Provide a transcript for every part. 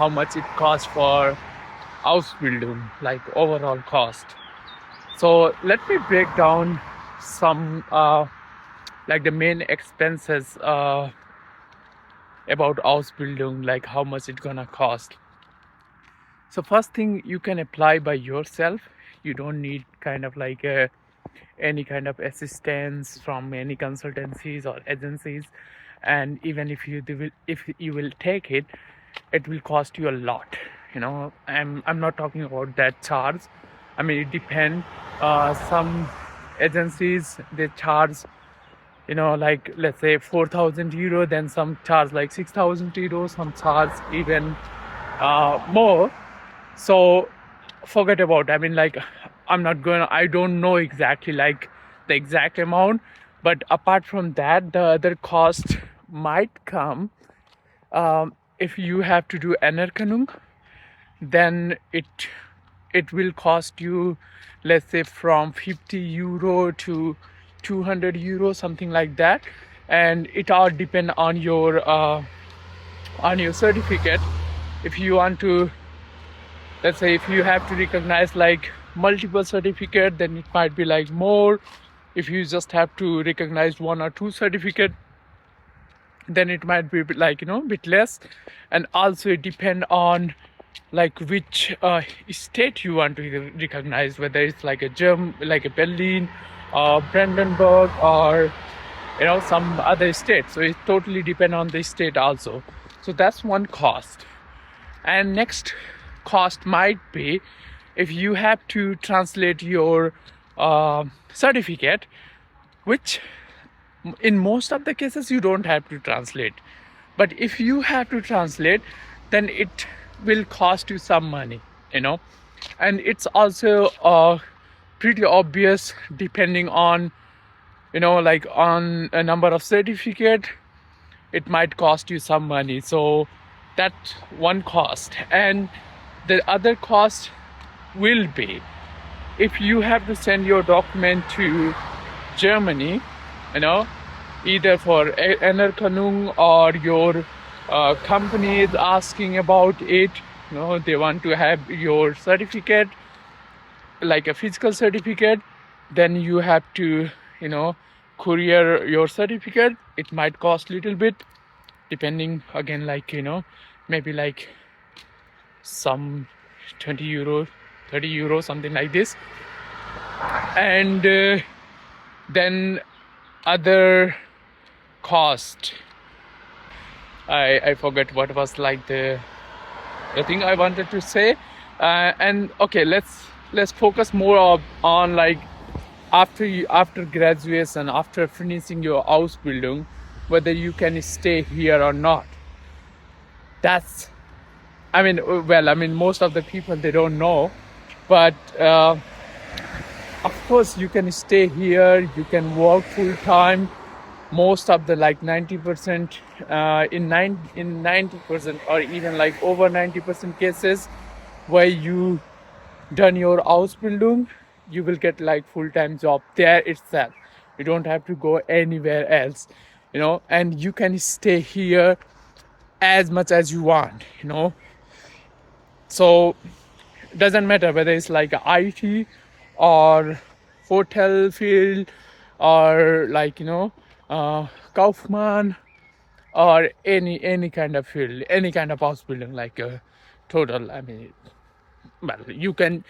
how much it costs for Ausbildung, like overall cost. So let me break down some like the main expenses about Ausbildung, like how much it's gonna cost. So first thing, you can apply by yourself. You don't need kind of like any kind of assistance from any consultancies or agencies. And even if you will take it, it will cost you a lot. I'm not talking about that charge. I mean, it depends. Some agencies, they charge, like let's say 4,000 euro, then some charge like 6,000 euro, some charge even more. So forget about, I mean, like, I don't know exactly like the exact amount, but apart from that, the other cost might come if you have to do Anerkennung. Then it will cost you, let's say, from 50 euro to 200 euro, something like that. And it all depend on your certificate. If you want to, let's say, if you have to recognize like multiple certificate, then it might be like more. If you just have to recognize one or two certificate, then it might be like, bit less. And also it depend on like which state you want to recognize, whether it's like a like a Berlin or Brandenburg or some other state. So it totally depend on the state also. So that's one cost. And next cost might be if you have to translate your certificate, which in most of the cases you don't have to translate. But if you have to translate, then it will cost you some money, and it's also pretty obvious depending on, like on a number of certificate, it might cost you some money. So that's one cost. And the other cost will be if you have to send your document to Germany, either for Anerkennung or your company is asking about it. They want to have your certificate, like a physical certificate. Then you have to, courier your certificate. It might cost a little bit, depending again, like, maybe like some 20 euro, 30 euro, something like this. And then other cost, I forget what was like the thing I wanted to say. And okay, let's focus more on like after graduation, after finishing your Ausbildung, whether you can stay here or not. That's, I mean, most of the people, they don't know, but of course you can stay here, you can work full time. Most of the like 90% in 90% or even like over 90% cases where you done your Ausbildung, you will get like full-time job there itself. You don't have to go anywhere else, and you can stay here as much as you want, So it doesn't matter whether it's like IT or hotel field or like, Kaufmann or any kind of field, any kind of Ausbildung, like total. I mean, well, you can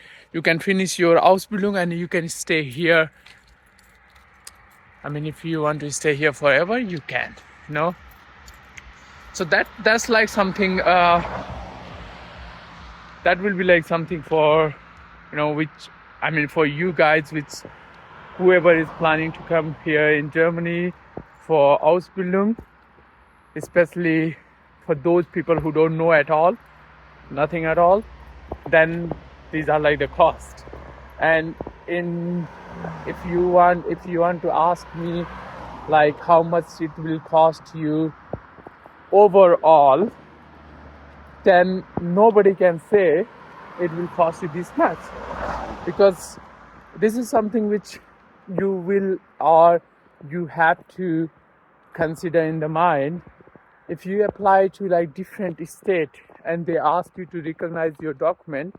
finish your Ausbildung and you can stay here. I mean, if you want to stay here forever, you can, So that's like something that will be like something for, which, I mean, for you guys, which whoever is planning to come here in Germany for Ausbildung, especially for those people who don't know at all, nothing at all, then these are like the cost. And if you want to ask me like how much it will cost you overall, then nobody can say it will cost you this much, because this is something which you will or you have to consider in the mind. If you apply to like different state and they ask you to recognize your document,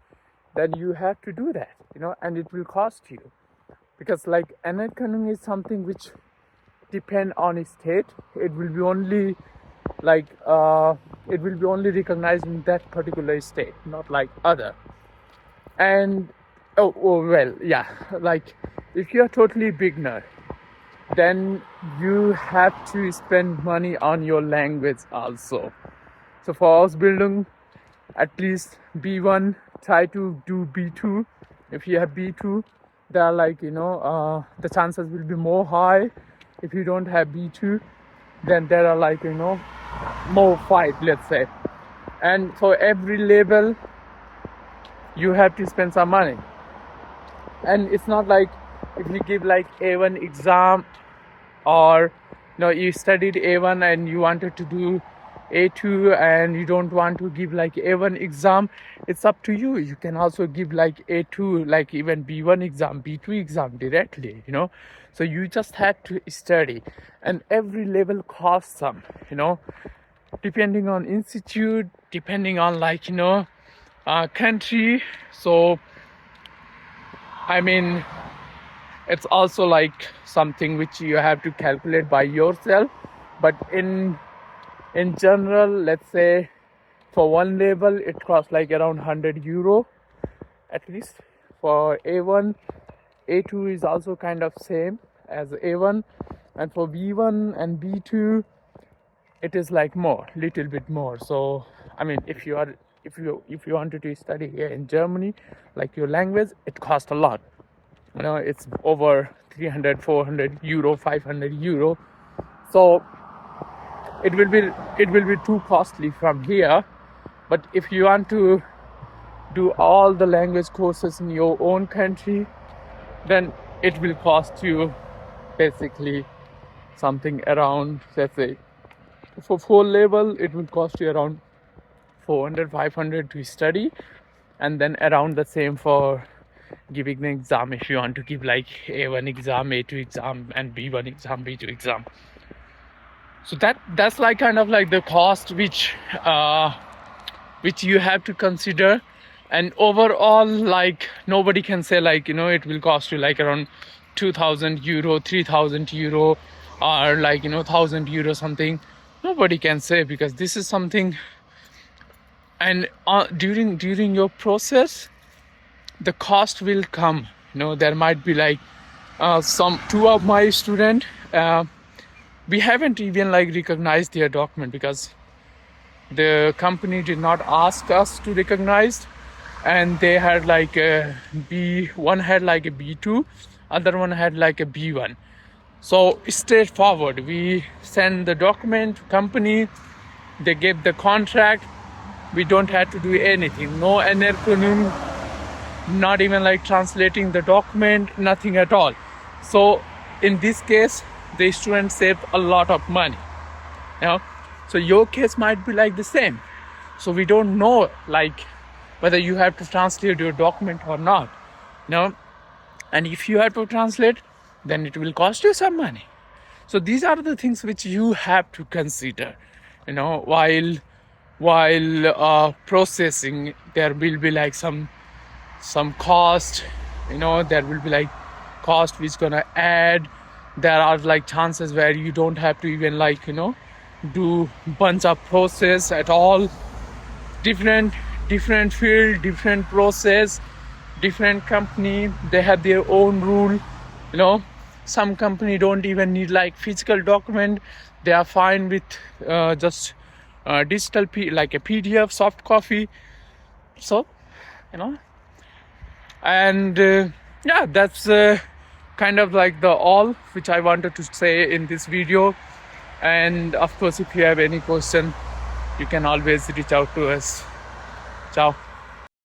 then you have to do that, and it will cost you, because like Anerkennung is something which depend on a state. It will be only like it will be only recognized in that particular state, not like other. And well, yeah, like if you're totally beginner, then you have to spend money on your language also. So for Ausbildung, at least B1, try to do B2. If you have B2, there are like, the chances will be more high. If you don't have B2, then there are like, more fight, let's say. And for every level, you have to spend some money. And it's not like if you give like A1 exam, or you studied A1 and you wanted to do A2 and you don't want to give like A1 exam, it's up to you. You can also give like A2, like even B1 exam, B2 exam directly, So you just have to study, and every level costs some, depending on institute, depending on like, country. So, I mean, it's also like something which you have to calculate by yourself. But in general, let's say for one level, it costs like around €100 at least for A1. A2 is also kind of same as A1, and for B1 and B2, it is like more, little bit more. So I mean, if you wanted to study here in Germany, like your language, it costs a lot. It's over €300, €400, €500. So it will be too costly from here. But if you want to do all the language courses in your own country, then it will cost you basically something around, let's say, for 4 level, it will cost you around 400, 500 to study, and then around the same for giving the exam if you want to give like A1 exam, A2 exam, and B1 exam, B2 exam. So that's like kind of like the cost which you have to consider. And overall, like nobody can say like, it will cost you like around €2,000, €3,000, or like, €1,000 something. Nobody can say, because this is something. And during your process, the cost will come. There might be like two of my students, we haven't even like recognized their document because the company did not ask us to recognize, and they had like one had like a B2, other one had like a B1. So straightforward, we send the document to company, they gave the contract, we don't have to do anything, no Anerkennung, not even like translating the document, nothing at all. So in this case, the student saved a lot of money. So your case might be like the same. So we don't know like whether you have to translate your document or not. And if you have to translate, then it will cost you some money. So these are the things which you have to consider, while processing. There will be like some cost, there will be like cost which gonna add. There are like chances where you don't have to even like, do bunch of process at all. Different field, different process, different company, they have their own rule. Some company don't even need like physical document. They are fine with just digital like a PDF, soft copy. So, and yeah, that's kind of like the all which I wanted to say in this video. And of course, if you have any question, you can always reach out to us. Ciao.